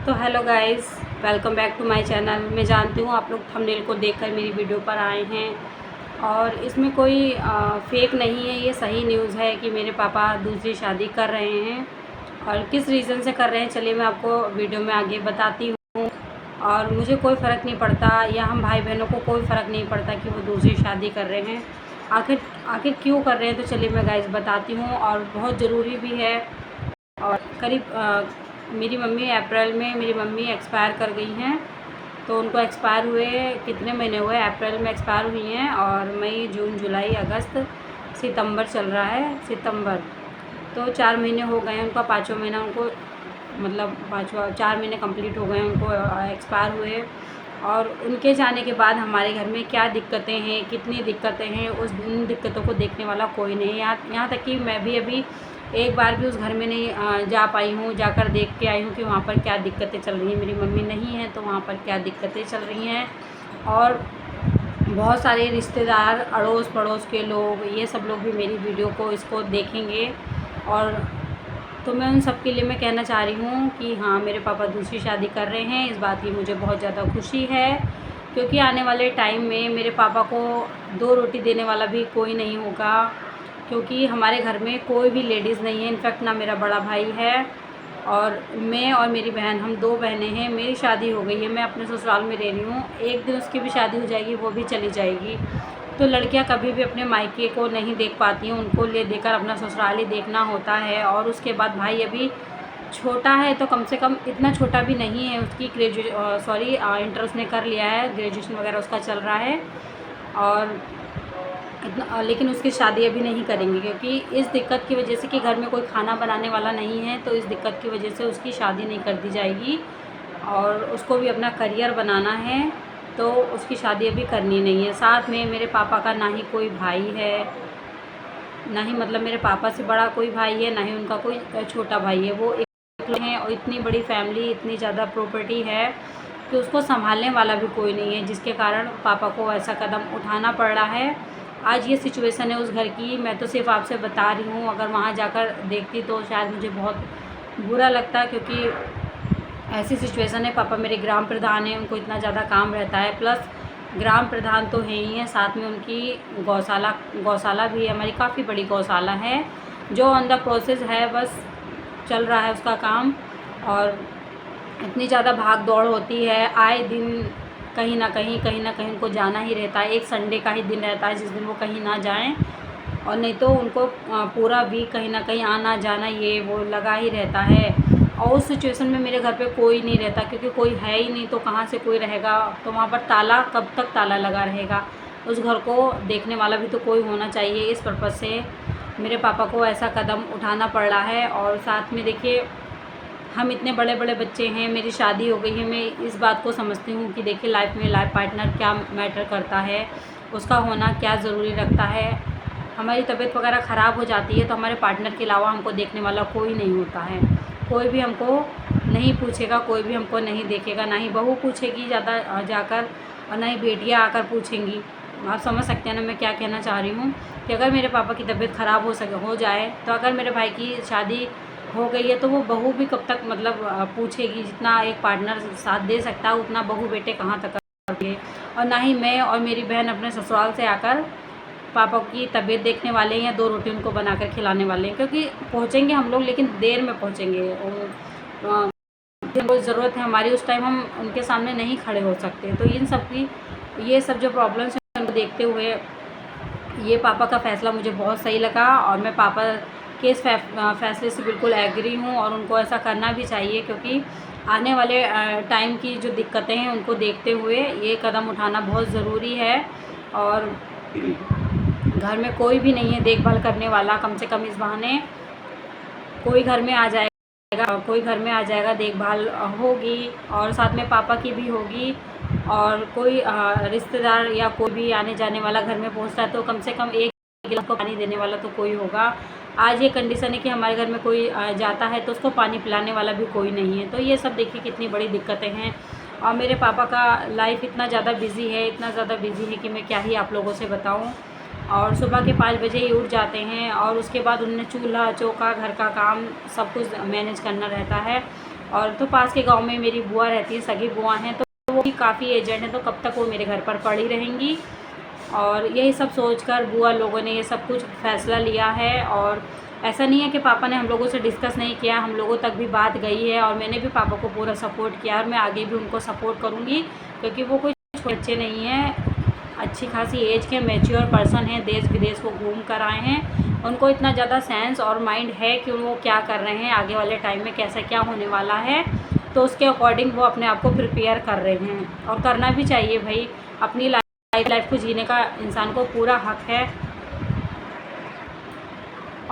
तो hello guys, welcome back to my channel. मैं जानती हूँ आप लोग थंबनेल को देखकर मेरी वीडियो पर आए हैं और इसमें कोई फेक नहीं है। ये सही न्यूज़ है कि मेरे पापा दूसरी शादी कर रहे हैं और किस रीज़न से कर रहे हैं चलिए मैं आपको वीडियो में आगे बताती हूँ। और मुझे कोई फ़र्क नहीं पड़ता या हम भाई बहनों को कोई फ़र्क नहीं पड़ता कि वो दूसरी शादी कर रहे हैं। आखिर आखिर क्यों कर रहे हैं तो चलिए मैं गाइस बताती हूँ, और बहुत ज़रूरी भी है। और करीब मेरी मम्मी अप्रैल में मेरी मम्मी एक्सपायर कर गई हैं। तो उनको एक्सपायर हुए कितने महीने हुए, अप्रैल में एक्सपायर हुई हैं और मई जून जुलाई अगस्त सितंबर चल रहा है, सितंबर। तो 4 महीने हो गए हैं उनका, 5वां महीना उनको मतलब 4 महीने कंप्लीट हो गए हैं उनको एक्सपायर हुए। और उनके जाने के बाद हमारे घर में क्या दिक्कतें हैं, कितनी दिक्कतें हैं, उन दिक्कतों को देखने वाला कोई नहीं है। यहाँ तक कि मैं भी अभी एक बार भी उस घर में नहीं जा पाई हूँ, जाकर देख के आई हूँ कि वहाँ पर क्या दिक्कतें चल रही हैं। मेरी मम्मी नहीं है तो वहाँ पर क्या दिक्कतें चल रही हैं। और बहुत सारे रिश्तेदार, अड़ोस पड़ोस के लोग, ये सब लोग भी मेरी वीडियो को इसको देखेंगे। और तो मैं उन सब के लिए मैं कहना चाह रही हूँ कि हाँ, मेरे पापा दूसरी शादी कर रहे हैं। इस बात की मुझे बहुत ज़्यादा खुशी है, क्योंकि आने वाले टाइम में मेरे पापा को 2 रोटी देने वाला भी कोई नहीं होगा। क्योंकि हमारे घर में कोई भी लेडीज़ नहीं है, इनफैक्ट ना मेरा बड़ा भाई है और मैं और मेरी बहन, हम 2 बहनें हैं। मेरी शादी हो गई है, मैं अपने ससुराल में रह रही हूँ। एक दिन उसकी भी शादी हो जाएगी, वो भी चली जाएगी। तो लड़कियां कभी भी अपने मायके को नहीं देख पाती हैं, उनको ले देकर अपना ससुराल ही देखना होता है। और उसके बाद भाई अभी छोटा है, तो कम से कम इतना छोटा भी नहीं है। उसकी इंटर उसने कर लिया है, ग्रेजुएशन वगैरह उसका चल रहा है। और इतना लेकिन उसकी शादी अभी नहीं करेंगे, क्योंकि इस दिक्कत की वजह से कि घर में कोई खाना बनाने वाला नहीं है, तो इस दिक्कत की वजह से उसकी शादी नहीं कर दी जाएगी। और उसको भी अपना करियर बनाना है, तो उसकी शादी अभी करनी नहीं है। साथ में मेरे पापा का ना ही कोई भाई है, ना ही मतलब मेरे पापा से बड़ा कोई भाई है, ना ही उनका कोई छोटा भाई है। वो एक हैं और इतनी बड़ी फैमिली, इतनी ज़्यादा प्रॉपर्टी है कि उसको संभालने वाला भी कोई नहीं है, जिसके कारण पापा को ऐसा कदम उठाना पड़ रहा है। आज ये सिचुएशन है उस घर की। मैं तो सिर्फ आपसे बता रही हूँ, अगर वहाँ जाकर देखती तो शायद मुझे बहुत बुरा लगता, क्योंकि ऐसी सिचुएशन है। पापा मेरे ग्राम प्रधान हैं, उनको इतना ज़्यादा काम रहता है, प्लस ग्राम प्रधान तो है ही हैं, साथ में उनकी गौशाला भी है। हमारी काफ़ी बड़ी गौशाला है जो ऑन द प्रोसेस है, बस चल रहा है उसका काम। और इतनी ज़्यादा भाग दौड़ होती है, आए दिन कहीं ना कहीं उनको जाना ही रहता है। एक संडे का ही दिन रहता है जिस दिन वो कहीं ना जाएं, और नहीं तो उनको पूरा वीक कहीं ना कहीं आना जाना ये वो लगा ही रहता है। और उस सिचुएशन में मेरे घर पे कोई नहीं रहता, क्योंकि कोई है ही नहीं, तो कहाँ से कोई रहेगा। तो वहाँ पर ताला, कब तक ताला लगा रहेगा। उस घर को देखने वाला भी तो कोई होना चाहिए। इस पर्पज़ से मेरे पापा को ऐसा कदम उठाना पड़ रहा है। और साथ में देखिए, हम इतने बड़े बड़े बच्चे हैं, मेरी शादी हो गई है। मैं इस बात को समझती हूँ कि देखिए, लाइफ में लाइफ पार्टनर क्या मैटर करता है, उसका होना क्या ज़रूरी रखता है। हमारी तबीयत वगैरह ख़राब हो जाती है तो हमारे पार्टनर के अलावा हमको देखने वाला कोई नहीं होता है। कोई भी हमको नहीं पूछेगा, कोई भी हमको नहीं देखेगा, ना ही बहू पूछेगी ज़्यादा जाकर, और ना ही बेटियाँ आकर पूछेंगी। आप समझ सकते हैं ना मैं क्या कहना चाह रही हूँ, कि अगर मेरे पापा की तबीयत ख़राब हो जाए, तो अगर मेरे भाई की शादी हो गई है तो वो बहू भी कब तक मतलब पूछेगी। जितना एक पार्टनर साथ दे सकता है उतना बहू बेटे कहाँ तक करेंगे। और ना ही मैं और मेरी बहन अपने ससुराल से आकर पापा की तबीयत देखने वाले हैं या 2 रोटी उनको बनाकर खिलाने वाले हैं, क्योंकि पहुँचेंगे हम लोग, लेकिन देर में पहुँचेंगे। और जिनको ज़रूरत है हमारी, उस टाइम हम उनके सामने नहीं खड़े हो सकते। तो ये सब जो प्रॉब्लम्स हैं उनको देखते हुए ये पापा का फ़ैसला मुझे बहुत सही लगा, और मैं पापा के इस फैसले से बिल्कुल एग्री हूँ। और उनको ऐसा करना भी चाहिए, क्योंकि आने वाले टाइम की जो दिक्कतें हैं उनको देखते हुए ये कदम उठाना बहुत ज़रूरी है। और घर में कोई भी नहीं है देखभाल करने वाला, कम से कम इस बहाने कोई घर में आ जाएगा, देखभाल होगी, और साथ में पापा की भी होगी। और कोई रिश्तेदार या कोई भी आने जाने वाला घर में पहुंचता है तो कम से कम एक गिलास को पानी देने वाला तो कोई होगा। आज ये कंडीशन है कि हमारे घर में कोई जाता है तो उसको पानी पिलाने वाला भी कोई नहीं है। तो ये सब देखिए कितनी बड़ी दिक्कतें हैं। और मेरे पापा का लाइफ इतना ज़्यादा बिजी है कि मैं क्या ही आप लोगों से बताऊं। और सुबह के 5 बजे ही उठ जाते हैं, और उसके बाद उन्हें चूल्हा चौका, घर का काम सब कुछ मैनेज करना रहता है। और तो पास के गांव में मेरी बुआ रहती है, सगी बुआ हैं, तो वो भी काफ़ी एजेड हैं, तो कब तक वो मेरे घर पर पड़ी रहेंगी। और यही सब सोचकर बुआ लोगों ने ये सब कुछ फ़ैसला लिया है। और ऐसा नहीं है कि पापा ने हम लोगों से डिस्कस नहीं किया, हम लोगों तक भी बात गई है और मैंने भी पापा को पूरा सपोर्ट किया और मैं आगे भी उनको सपोर्ट करूँगी, क्योंकि वो कोई छोटे बच्चे नहीं हैं, अच्छी खासी एज के मैच्योर पर्सन हैं, देश विदेश वो घूम कर आए हैं, उनको इतना ज़्यादा सेंस और माइंड है कि वो क्या कर रहे हैं, आगे वाले टाइम में कैसा क्या होने वाला है, तो उसके अकॉर्डिंग वो अपने आप को प्रिपेयर कर रहे हैं। और करना भी चाहिए भाई, अपनी लाइफ को जीने का इंसान को पूरा हक है।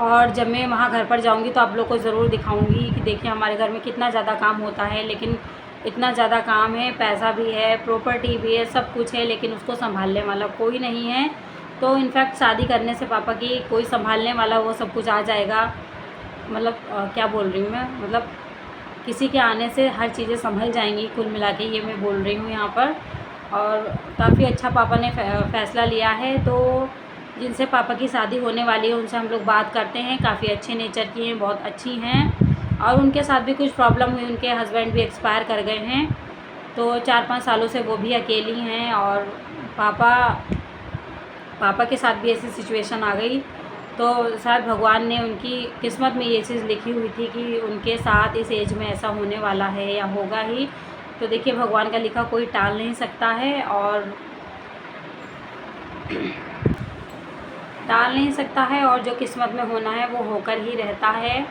और जब मैं वहाँ घर पर जाऊँगी तो आप लोग को ज़रूर दिखाऊँगी कि देखिए हमारे घर में कितना ज़्यादा काम होता है, लेकिन इतना ज़्यादा काम है, पैसा भी है, प्रॉपर्टी भी है, सब कुछ है, लेकिन उसको संभालने वाला कोई नहीं है। तो इनफैक्ट शादी करने से पापा की कोई संभालने वाला वो सब कुछ आ जाएगा, मतलब क्या बोल रही हूँ मैं, मतलब किसी के आने से हर चीज़ें संभल जाएंगी, कुल मिला के ये मैं बोल रही हूँ यहाँ पर। और काफ़ी अच्छा पापा ने फ़ैसला लिया है। तो जिनसे पापा की शादी होने वाली है उनसे हम लोग बात करते हैं, काफ़ी अच्छे नेचर की हैं, बहुत अच्छी हैं। और उनके साथ भी कुछ प्रॉब्लम हुई, उनके हस्बैंड भी एक्सपायर कर गए हैं, तो 4-5 सालों से वो भी अकेली हैं। और पापा के साथ भी ऐसी सिचुएशन आ गई, तो शायद भगवान ने उनकी किस्मत में ये चीज़ लिखी हुई थी कि उनके साथ इस एज में ऐसा होने वाला है या होगा ही। तो देखिए भगवान का लिखा कोई टाल नहीं सकता है और जो किस्मत में होना है वो होकर ही रहता है।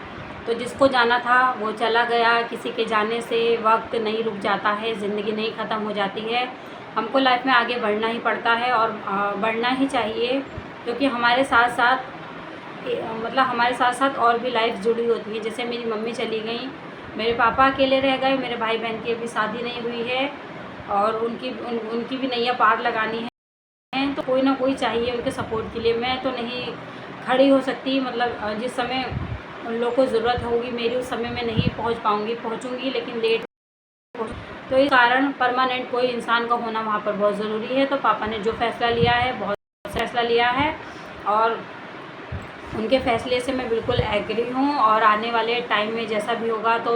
तो जिसको जाना था वो चला गया, किसी के जाने से वक्त नहीं रुक जाता है, ज़िंदगी नहीं ख़त्म हो जाती है। हमको लाइफ में आगे बढ़ना ही पड़ता है और बढ़ना ही चाहिए, क्योंकि हमारे साथ साथ और भी लाइफ जुड़ी होती है। जैसे मेरी मम्मी चली गई, मेरे पापा अकेले रह गए, मेरे भाई बहन की अभी शादी नहीं हुई है और उनकी भी नैया पार लगानी है, तो कोई ना कोई चाहिए उनके सपोर्ट के लिए। मैं तो नहीं खड़ी हो सकती, मतलब जिस समय उन लोगों को ज़रूरत होगी मेरी उस समय मैं नहीं पहुंचूंगी, लेकिन लेट। तो इस कारण परमानेंट कोई इंसान का होना वहाँ पर बहुत ज़रूरी है। तो पापा ने जो फ़ैसला लिया है बहुत फैसला लिया है और उनके फ़ैसले से मैं बिल्कुल एग्री हूँ। और आने वाले टाइम में जैसा भी होगा तो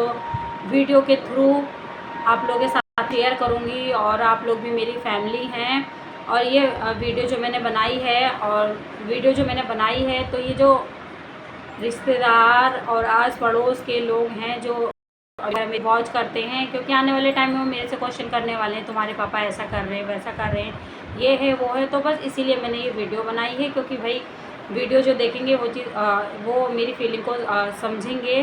वीडियो के थ्रू आप लोगों के साथ शेयर करूँगी। और आप लोग भी मेरी फैमिली हैं। और ये वीडियो जो मैंने बनाई है तो ये जो रिश्तेदार और आस पड़ोस के लोग हैं जो मेरे वॉच करते हैं, क्योंकि आने वाले टाइम में वो मेरे से क्वेश्चन करने वाले हैं, तुम्हारे पापा ऐसा कर रहे हैं, वैसा कर रहे हैं, ये है वो है। तो बस इसीलिए मैंने ये वीडियो बनाई है, क्योंकि भाई वीडियो जो देखेंगे वो चीज़ वो मेरी फीलिंग को समझेंगे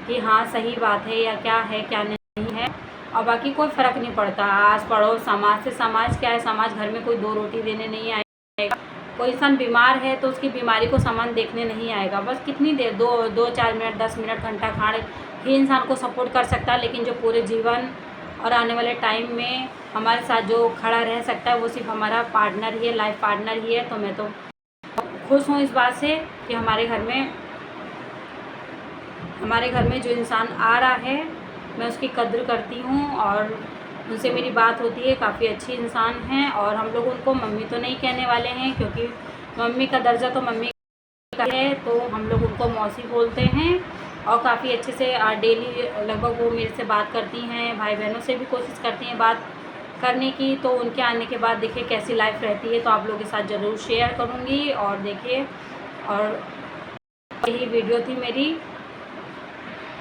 कि हाँ सही बात है या क्या है क्या नहीं है। और बाकी कोई फ़र्क नहीं पड़ता, आस पड़ोस समाज से। समाज क्या है, समाज घर में कोई 2 रोटी देने नहीं आएगा। कोई इंसान बीमार है तो उसकी बीमारी को सामान देखने नहीं आएगा, बस कितनी देर 2-4 मिनट 10 मिनट घंटा खाड़ ही इंसान को सपोर्ट कर सकता है। लेकिन जो पूरे जीवन और आने वाले टाइम में हमारे साथ जो खड़ा रह सकता है वो सिर्फ हमारा पार्टनर ही है, लाइफ पार्टनर ही है। तो मैं तो खुश हूँ इस बात से कि हमारे घर में जो इंसान आ रहा है मैं उसकी कद्र करती हूँ और उनसे मेरी बात होती है, काफ़ी अच्छी इंसान हैं। और हम लोग उनको मम्मी तो नहीं कहने वाले हैं, क्योंकि मम्मी का दर्जा तो मम्मी का है, तो हम लोग उनको मौसी बोलते हैं। और काफ़ी अच्छे से डेली लगभग वो मेरे से बात करती हैं, भाई बहनों से भी कोशिश करती हैं बात करने की। तो उनके आने के बाद देखिए कैसी लाइफ रहती है, तो आप लोगों के साथ ज़रूर शेयर करूँगी। और देखिए, और यही वीडियो थी मेरी।